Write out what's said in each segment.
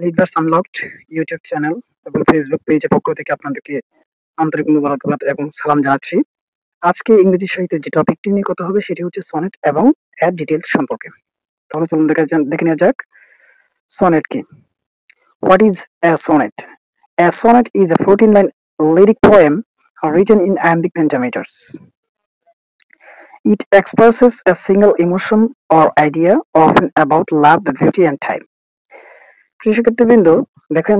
Leaders unlocked YouTube channel এবং Facebook পেজের পক্ষ থেকে আপনাদেরকে আন্তরিক মুবারকবাদ এবং সালাম জানাচ্ছি। আজকে ইংরেজি সাহিত্যের যে টপিকটি নিয়ে কথা হবে সেটি হচ্ছে সনেট এবং এর ডিটেলস সম্পর্কে। তাহলে চলুন দেখে নেওয়া যাক সনেট কি। What is a sonnet? A sonnet is a 14-line lyric poem written in iambic pentameters. It expresses a single emotion or idea, often about love, beauty, and time. প্রিয় শিক্ষার্থীবৃন্দ, দেখেন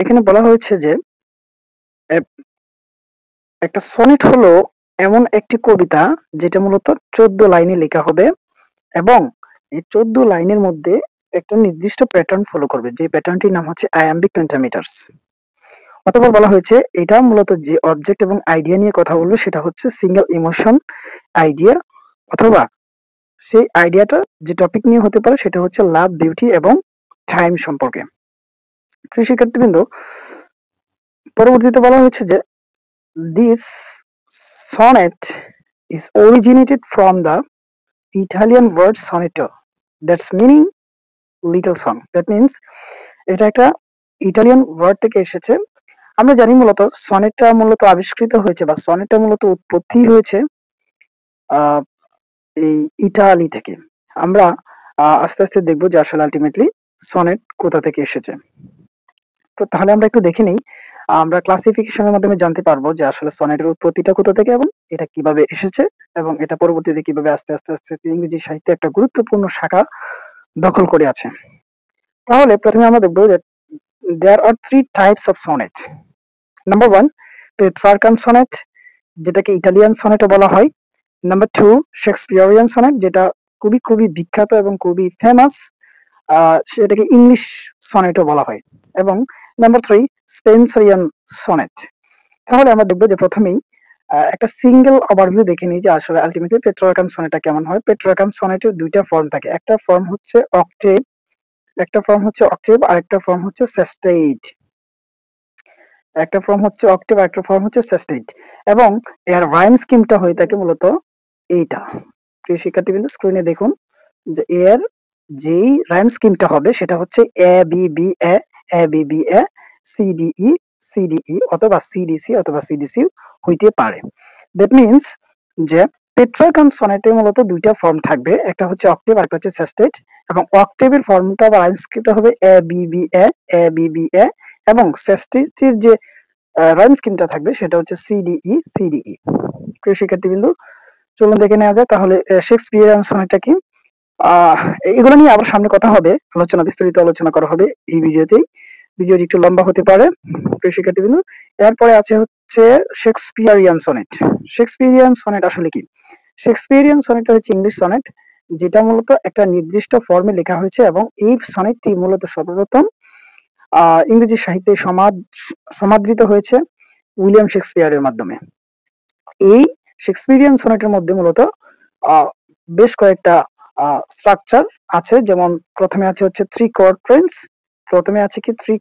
এখানে বলা হয়েছে যে একটা সনেট হলো এমন একটি কবিতা যেটা মূলত 14 লাইনে লেখা হবে এবং এই 14 লাইনের মধ্যে একটা নির্দিষ্ট প্যাটার্ন ফলো করবে, যে প্যাটার্নটির নাম হচ্ছে আয়াম্বিক পেন্টামিটার্স। অথবা বলা হয়েছে এটা মূলত যে অবজেক্ট এবং আইডিয়া নিয়ে কথা বলবে সেটা হচ্ছে সিঙ্গেল ইমোশন আইডিয়া, অথবা সেই আইডিয়াটা যে টপিক নিয়ে হতে পারে সেটা হচ্ছে লাভ, বিউটি এবং টাইম সম্পর্কে। প্রিয় শিক্ষার্থীবৃন্দ, পরবর্তীতে বলা হয়েছে যে this sonnet is originated from the Italian word sonetto, that's meaning little song. That means এটা একটা ইটালিয়ান ওয়ার্ড থেকে এসেছে। আমরা জানি মূলত সনেটটা মূলত আবিষ্কৃত হয়েছে বা সনেটটা মূলত উৎপত্তি হয়েছে আহ, এই ইটালি থেকে। আমরা আস্তে আস্তে দেখবো যে আসলে আলটিমেটলি সনেট কোথা থেকে এসেছে। তো তাহলে আমরা একটু দেখে নিই, আমরা ক্লাসিফিকেশনের মাধ্যমে জানতে পারবো যে আসলে সনেটের উৎপত্তিটা কোথা থেকে এবং এটা কিভাবে এসেছে এবং এটা পরবর্তীতে কিভাবে আস্তে আস্তে আস্তে আস্তে ইংরেজি সাহিত্যে একটা গুরুত্বপূর্ণ শাখা দখল করে আছে। তাহলে প্রথমে আমরা দেখবো যে there are three types of sonnet. Number one, Petrarchan sonnet, যেটাকে ইটালিয়ান সনেটও বলা হয়। নাম্বার টু, শেক্সপিয়ারিয়ান সনেট, যেটা খুবই খুবই বিখ্যাত এবং খুবই ফেমাস, সেটাকে ইংলিশ সনেটও বলা হয়। এবং নাম্বার থ্রি, স্পেন্সারিয়ান সনেট। তাহলে আমরা দেখবো যে প্রথমেই একটা সিঙ্গেল ওভারভিউ দেখে নিই যে আসলে আলটিমেটলি পেট্রার্কান সনেটটা কেমন হয়। পেট্রার্কান সনেটের দুইটা ফর্ম থাকে, একটা ফর্ম হচ্ছে অক্টেভ, আর একটা ফর্ম হচ্ছে সেস্টেট। এবং এর রাইম স্কিমটা হয়ে থাকে মূলত এইটা। প্রিয় শিক্ষার্থীবৃন্দ, স্ক্রিনে দেখুন যে এর যেই রাইম স্কিমটা হবে সেটা হচ্ছে A B B A, A B B A, CDE, CDE অথবা সিডিসি অথবা সিডিসি হইতে পারে। দ্যাট মিনস যে পেট্রার্কান সনেটে মূলত দুইটা ফর্ম থাকবে, একটা হচ্ছে অক্টেভ আর একটা হচ্ছে সেস্টেট। এবং অক্টেভের ফর্মটা বা রাইম স্কিমটা হবে A B B A, A B B A, এবং সেস্টেটের যে রাইম স্কিমটা থাকবে সেটা হচ্ছে সিডিই, সিডিই। প্রিয় শিক্ষার্থীবৃন্দ, চলুন দেখে নেওয়া যাক তাহলে শেক্সপিয়ারিয়ান সনেটটা কি। আহ এগুলো নিয়ে আবার সামনে কথা হবে, বিস্তারিত আলোচনা করা হবে এই ভিডিওতেই। ভিডিওটি একটু লম্বা হতে পারে প্রিয় শিক্ষার্থীবৃন্দ। এরপরে আছে হচ্ছে শেক্সপিয়ারিয়ান সনেট। শেক্সপিয়ারিয়ান সনেট আসলে কি? শেক্সপিয়ারিয়ান সনেটটা হচ্ছে ইংলিশ সনেট, যেটা মূলত একটা নির্দিষ্ট ফর্মে লেখা হয়েছে এবং এই সনেটটি মূলত সর্বপ্রথম ইংরেজি সাহিত্যে সমাদৃত হয়েছে উইলিয়াম শেক্সপিয়ারের মাধ্যমে। এই শেক্সপিয়ারিয়ান সনেটের মধ্যে মূলত বেশ কয়েকটা স্ট্রাকচার আছে, যেমন প্রথমে আছে হচ্ছে থ্রি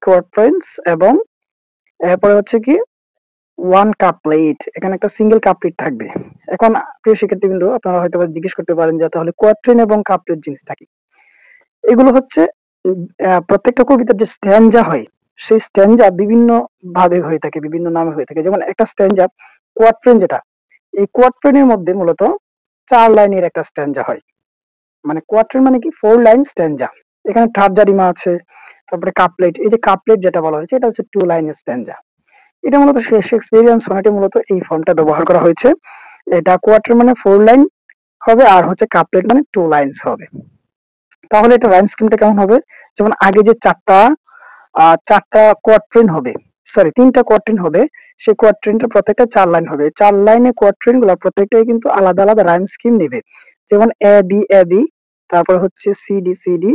কোয়ার্ট্রেন্স এবং এরপরে হচ্ছে কি ওয়ান কাপলেট। এখানে একটা সিঙ্গেল কাপলেট থাকবে। এখন প্রিয় শিক্ষার্থীবৃন্দ, আপনারা হয়তো জিজ্ঞেস করতে পারেন যে তাহলে কোয়ার্ট্রেন এবং কাপলেট জিনিসটা কি? এগুলো হচ্ছে প্রত্যেকটা কবিতার যে স্ট্যানজা হয় সেই স্ট্যানজা বিভিন্ন ভাবে হয়ে থাকে, বিভিন্ন নামে হয়ে থাকে। যেমন একটা স্ট্যানজা কোয়াট্রেন, যেটা এই কোয়াট্রেনের মধ্যে মূলত 4 লাইনের একটা স্ট্যানজা হয়। মানে কোয়াট্রেন মানে কি 4 লাইন স্ট্যানজা। এখানে টার্জারিমা আছে, তারপরে কাপলেট। এই যে কাপলেট যেটা বলা হয়েছে এটা হচ্ছে 2 লাইনের স্ট্যানজা। এটা মূলত শেক্সপিয়ারিয়ান সনেটে মূলত এই ফর্মটা ব্যবহার করা হয়েছে। এটা কোয়াট্রেন মানে 4 লাইন হবে আর হচ্ছে কাপলেট মানে 2 লাইনস হবে। তাহলে এটা রাইম স্কিমটা কেমন হবে? যেমন আগে যে চারটা কোয়াট্রেন হবে, সরি 3টা কোয়াট্রেন হবে, সেই কোয়াট্রেনটা প্রত্যেকটা 4 লাইন হবে। 4 লাইনে কোয়াট্রেন গুলো প্রত্যেকটাই কিন্তু আলাদা আলাদা রাইম স্কিম নেবে। যেমন এ বি এ বি, তারপরে হচ্ছে সিডি সিডি,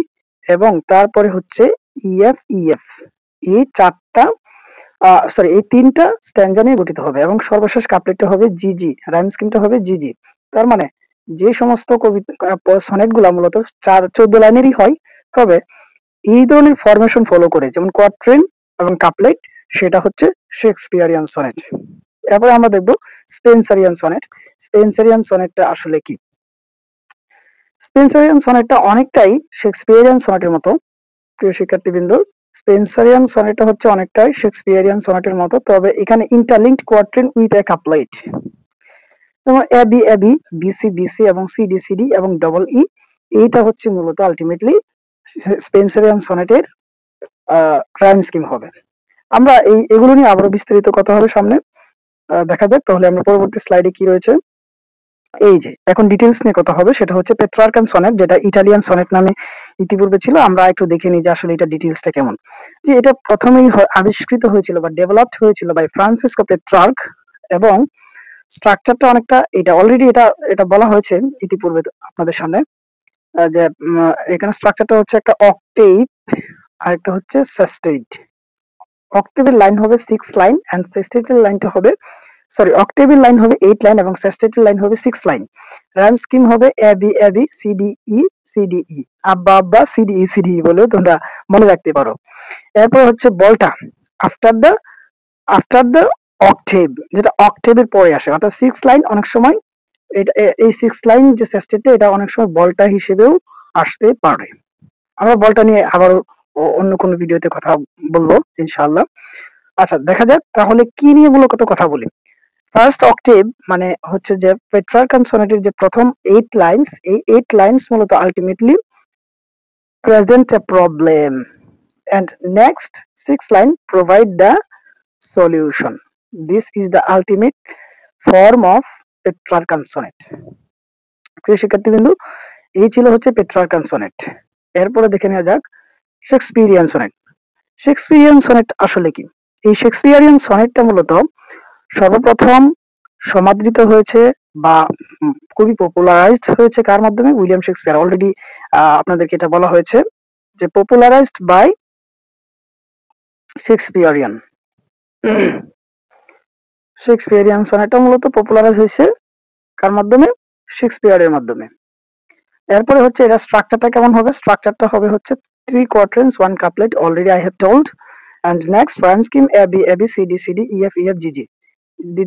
এবং তারপরে হচ্ছে ইএফ ইএফ। এই চারটা এই 3টা স্ট্যানজা নিয়ে গঠিত হবে এবং সর্বশেষ কাপলেটটা হবে জিজি, রাইম স্কিমটা হবে জিজি। তার মানে যে সমস্ত কবিতা সনেট গুলা মূলত 14 লাইনেরই হয়, তবে এই ধরনের ফরমেশন ফলো করে, যেমন কোয়াট্রেন এবং কাপলেট, সেটা হচ্ছে শেক্সপিয়ারিয়ান সনেট। এরপরে আমরা দেখব স্পেন্সারিয়ান সনেট। স্পেন্সারিয়ান সনেটটা আসলে কি? স্পেন্সারিয়ান সনেটটা অনেকটাই শেক্সপিয়ারিয়ান সনেটের মতো, প্রিয় শিক্ষার্থীবৃন্দ, স্পেন্সারিয়ান সনেটটা হচ্ছে অনেকটাই শেক্সপিয়ারিয়ান সনেটের মতো, তবে এখানে interlinked quatrain with a couplet. যেমন এ B A B, BC BC এবং সিডি সিডি এবং ডবল ই, এইটা হচ্ছে মূলত আলটিমেটলি স্পেন্সারিয়ান সনেটের ক্রাইম স্কিম হবে। আমরা এগুলো নিয়ে আবারও বিস্তারিত কথা হবে সামনে। দেখা যাক তাহলে আমরা পরবর্তী স্লাইডে কি রয়েছে। এই যে এখন ডিটেলস নিয়ে কথা হবে, সেটা হচ্ছে পেট্রার্কান সনেট, যেটা ইটালিয়ান সনেট নামে ইতিপূর্বে ছিল। আমরা একটু দেখে নিই যে আসলে এটা ডিটেলসটা কেমন। যে এটা প্রথমেই আবিষ্কৃত হয়েছিল বা ডেভেলপড হয়েছিল বাই ফ্রান্সিসকো পেট্রার্ক, এবং স্ট্রাকচারটা অনেকটা এটা অলরেডি এটা এটা বলা হয়েছে ইতিপূর্বে আপনাদের সামনে, যে এখানে স্ট্রাকচারটা হচ্ছে একটা অক্টেভ আর একটা হচ্ছে সেস্টেট। অক্টেভের লাইন হবে 6 লাইন এন্ড সেস্টেটের লাইনটা হবে, সরি, অক্টেভের লাইন হবে 8 লাইন এবং সেস্টেটের লাইন হবে 6 লাইন। রাইম স্কিম হবে A B A B CDE CDE, আব্বা আব্বা সিডিই সিডিই বলেও তোমরা মনে রাখতে পারো। এরপর হচ্ছে বলটা আফটার দ্য অক্টেভ, যেটা অক্টেভের পরে আসে, অর্থাৎ 6 লাইন অনেক সময় এটা এই 6 লাইন যে সেস্টেটটা এটা অনেক সময় বলটা হিসেবেও আসতে পারে। আমরা বলটা নিয়ে আবার অন্য কোনো ভিডিওতে কথা বলবো ইনশাআল্লাহ। আচ্ছা, দেখা যাক তাহলে কি নিয়ে মূলত কথা বলি। ফার্স্ট অক্টেভ মানে হচ্ছে যে পেট্রার্কান সনেটের যে প্রথম 8 লাইনস, এই 8 লাইনস মূলত ultimately present A problem, and next 6 line provide the solution. This is the ultimate form of Petrarchan sonnet. প্রিয় শিক্ষার্থীবৃন্দ, এই ছিল হচ্ছে পেট্রার্কান সনেট। এরপরে দেখে নেওয়া যাক শেক্সপিয়ারিয়ান সনেট। শেক্সপিয়ারিয়ান সনেট আসলে কি? এই শেক্সপিয়ারিয়ান সনেটটা মূলত সর্বপ্রথম সমাদৃত হয়েছে বা খুবই পপুলারাইজড হয়েছে কার মাধ্যমে? William Shakespeare. অলরেডি আপনাদেরকে এটা বলা হয়েছে যে পপুলারাইজড বাই শেক্সপিয়ারিয়ান। শেক্সপিয়ারিয়ান সনেটটা মূলত পপুলারাইজ হয়েছে কার মাধ্যমে? শেক্সপিয়ারের মাধ্যমে। এরপরে হচ্ছে এটা স্ট্রাকচারটা কেমন হবে? স্ট্রাকচারটা হবে হচ্ছে 3 quatrains 1 couplet, already I have told, and next rhyme scheme A B A B C D C D E F E F G G.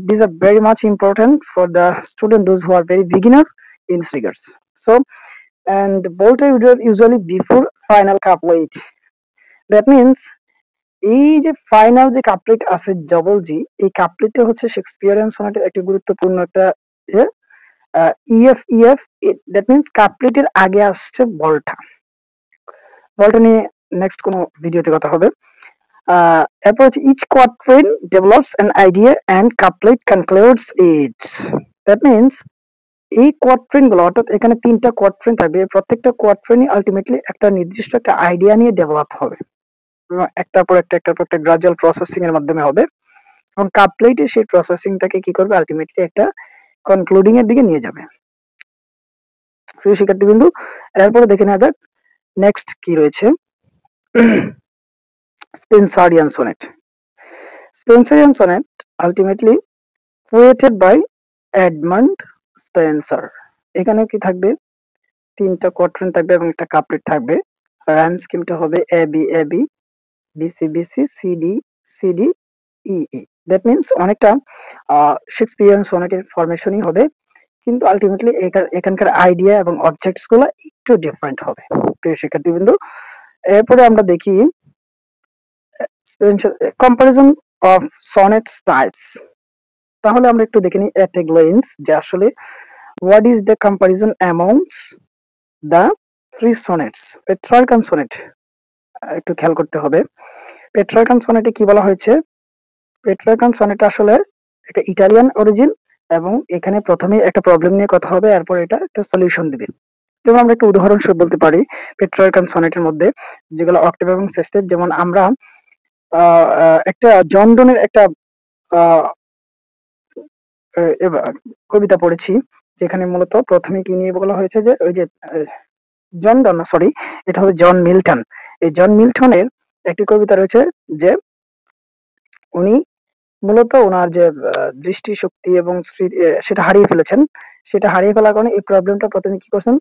These are very much important for the student, those who are very beginner in figures. So, and bold usually before final couplet. That means এই যে final যে couplet আছে double G, এই কাপলেটটা হচ্ছে Shakespearean সনেটের একটি গুরুত্বপূর্ণ একটা EF EF. That means কাপলেটের আগে আসছে বলটা। বলটা নিয়ে নেক্সট কোনো ভিডিওতে কথা হবে। এরপর হচ্ছে each quatrain develops an idea and couplet concludes it. That means এই কোয়াট্রেন গুলো, অর্থাৎ এখানে 3টা কোয়াট্রেন থাকবে, প্রত্যেকটা কোয়াট্রেনই আলটিমেটলি একটা নির্দিষ্ট একটা আইডিয়া নিয়ে ডেভেলপ হবে, একটার পর একটা গ্রাজুয়াল প্রসেসিং এর মাধ্যমে হবে, এবং কাপলেটে সেই প্রসেসিংটাকে কি করবে? আলটিমেটলি একটা কনক্লুডিং এর দিকে নিয়ে যাবে। প্রিয় শিক্ষার্থীবৃন্দ, এরপরে দেখে নেওয়া যাক নেক্সট কি রয়েছে। Spenserian sonnet. Spenserian sonnet ultimately created by Edmund Spenser. এখানে কি থাকবে? 3টা কোয়াট্রেন থাকবে এবং একটা কাপলেট থাকবে। রাইম স্কিমটা হবে A B A B BC BC CD CD E E. That means অনেকটা শেক্সপিয়ারিয়ান সনেটের ফরমেশনই হবে, কিন্তু আলটিমেটলি এখানকার আইডিয়া এবং অবজেক্টস গুলো একটু ডিফারেন্ট হবে। প্রিয় শিক্ষার্থীবৃন্দ, এরপরে আমরা দেখি কম্পারিজন অফ সনেট স্টাইলস। তাহলে আমরা একটু দেখে নিই এট এ গ্লেন্স যে আসলে what is the comparison amongst the 3 sonnets. Petrarchan sonnet একটু খেয়াল করতে হবে। পেট্রার্কান সনেটে কি বলা হয়েছে? পেট্রার্কান সনেট আসলে একটা ইটালিয়ান অরিজিন, এবং এখানে প্রথমেই একটা প্রবলেম নিয়ে কথা হবে, এরপর এটা একটা সলিউশন দিবে। যেমন আমরা একটা উদাহরণস্বরূপ বলতে পারি পেট্রার্কান সনেটের মধ্যে যেগুলো অক্টেভ এবং সেস্টেট। যেমন আমরা একটা জন ডনের একটা কবিতা পড়েছি, যেখানে মূলত প্রথমে কি নিয়ে বলা হয়েছে যে ওই যে জন ডন, সরি, এটা হবে জন মিল্টন। এই জন মিল্টনের একটি কবিতা রয়েছে যে উনি মূলত ওনার যে দৃষ্টিশক্তি এবং সেটা হারিয়ে ফেলেছেন। সেটা হারিয়ে ফেলার কারণে এই প্রবলেমটা প্রথমে কি করছেন?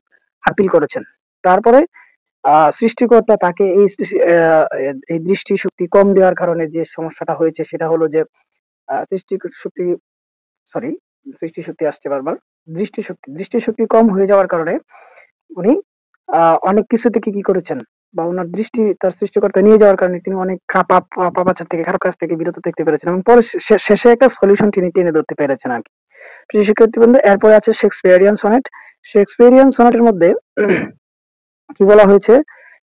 আপিল করেছেন। তারপরে সৃষ্টিকর্তা তাকে এই দৃষ্টিশক্তি কম দেওয়ার কারণে যে সমস্যাটা হয়েছে সেটা হলো যে সৃষ্টিশক্তি, সরি, সৃষ্টিশক্তি আসছে বারবার, দৃষ্টিশক্তি কম হয়ে যাওয়ার কারণে উনি অনেক কিছু থেকে কি করেছেন? বা ওনার দৃষ্টি তার সৃষ্টিকর্তা নিয়ে যাওয়ার কারণে তিনি অনেক পাপাচার থেকে কারো কাছ থেকে বিরত থাকতে পেরেছেন এবং পরে শেষে একটা সলিউশন তিনি টেনে ধরতে পেরেছেন আর কি। প্রিয় শিক্ষার্থী বন্ধু, এরপরে আছে শেক্সপিয়ারিয়ান সনেট। শেক্সপিয়ারিয়ান সনেটের মধ্যে কি বলা হয়েছে?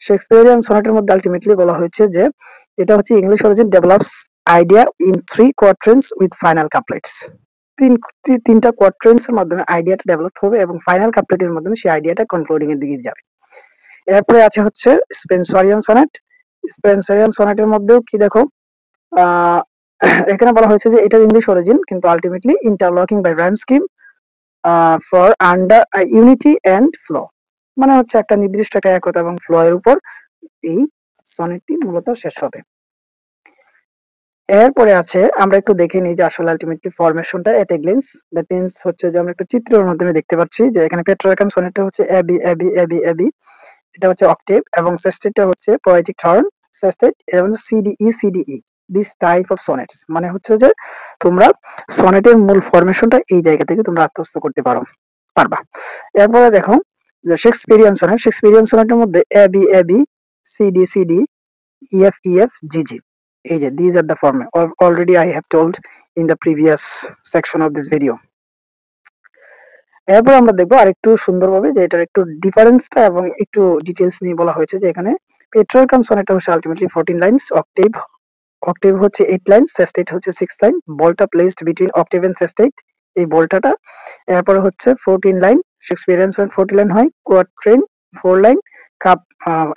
শেক্সপিয়ারিয়ান সনেটের মধ্যে আলটিমেটলি বলা হয়েছে যে এটা হচ্ছে English origin develops idea in 3 quadrants with final couplets. তিনটা কোয়াড্রেন্টস এর মাধ্যমে আইডিয়াটা ডেভেলপ হবে এবং ফাইনাল কাপলেটের মাধ্যমে সেই আইডিয়াটা কনক্লুডিং এর দিকে যাবে। এরপরে আছে হচ্ছে স্পেন্সরিয়ান সনেট। স্পেন্সরিয়ান সনেটের মধ্যেও কি দেখো, আহ এখানে বলা হয়েছে যে এটার ইংলিশ অরিজিন কিন্তু ultimately interlocking by rhyme scheme for under unity and flow, মানে হচ্ছে একটা নির্দিষ্ট একটা একতা এবং ফ্লো এর উপর এই সনেটটি মূলত শেষ হবে। এরপরে আছে আমরা একটু দেখে নিই যে আসলে আলটিমেটলি ফরমেশনটা at a glance, that means হচ্ছে যে আমরা একটু চিত্রের মাধ্যমে দেখতে পাচ্ছি যে এখানে পেট্রার্কান সনেটটা হচ্ছে এ B A B A B A B, এটা হচ্ছে অক্টেভ, এবং সেস্টেটটা হচ্ছে পোয়েটিক টার্ন সেস্টেট, এবং CDE CDE, this type of sonnets, মানে হচ্ছে যে তোমরা সনেটের মূল ফরমেশনটা এই জায়গা থেকে তোমরা আত্মস্থ করতে পারবা। এরপরে দেখো যে শেক্সপিয়ারিয়ান সনেট। শেক্সপিয়ারিয়ান সনেটের মধ্যে A B CD CD EF জিজি, এই যে these are the form already I have told in the previous section of this video. এরপর আমরা দেখবো আরেকটু সুন্দরভাবে যে এটার একটু ডিফারেন্সটা এবং একটু ডিটেলস নিয়ে বলা হয়েছে যে এখানে পেট্রার্কান সনেটটা হচ্ছে আলটিমেটলি 14 লাইনস, অক্টেভ হচ্ছে 8 লাইন, সেস্টেট হচ্ছে 6 লাইন, বলটা প্লেসড বিটুইন অক্টেভ এন্ড সেস্টেট, এই বলটাটা। এরপরে হচ্ছে 14 লাইন, শেক্সপিয়ারিয়ান সনেট 40 লাইন হয়, কোয়াট্রেন 4 লাইন, কাপ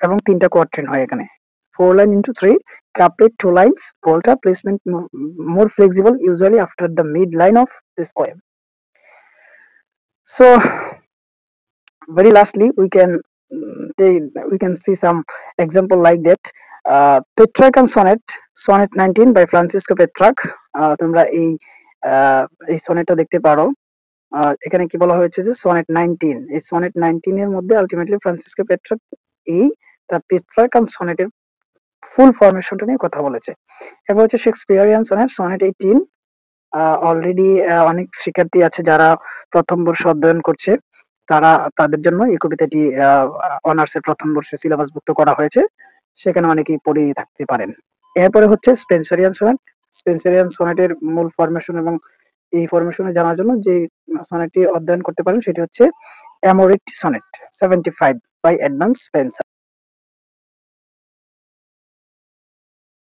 এবং তিনটা কোয়াট্রেন হয় এখানে, 4 line into 3, couplet 2 lines, volta placement more flexible usually after the mid line of this poem. So very lastly we can we can see some example like that. Petrarch and sonnet 19 by Francisco Petrarch. তোমরা এই সনেটটা দেখতে পারো। এখানে কি বলা হয়েছে যে sonnet 19, এই সনেট 19 এর মধ্যে আলটিমেটলি ফ্রান্সিসকো পেট্রার্ক এই পেট্রার্ক and সনেটের ফুল ফরমেশনটা নিয়ে কথা বলেছে। এবার হচ্ছে শেক্সপিয়ারিয়ান সনেট, সনেট 18। অলরেডি অনেক শিক্ষার্থী আছে যারা প্রথম বর্ষ অধ্যয়ন করছে, তাদের জন্য এই কবিতাটি অনার্সের প্রথম বর্ষে সিলেবাসভুক্ত করা হয়েছে, সেখানে অনেকেই পড়ে থাকতে পারেন। এরপরে হচ্ছে স্পেন্সরিয়ান সনেট। স্পেন্সরিয়ান সনেটের মূল ফরমেশন এবং এই ফরমেশনে জানার জন্য যে সনেটটি অধ্যয়ন করতে পারেন সেটি হচ্ছে অ্যামোরিট সনেট 75 বাই এডমান্ড স্পেন্সার।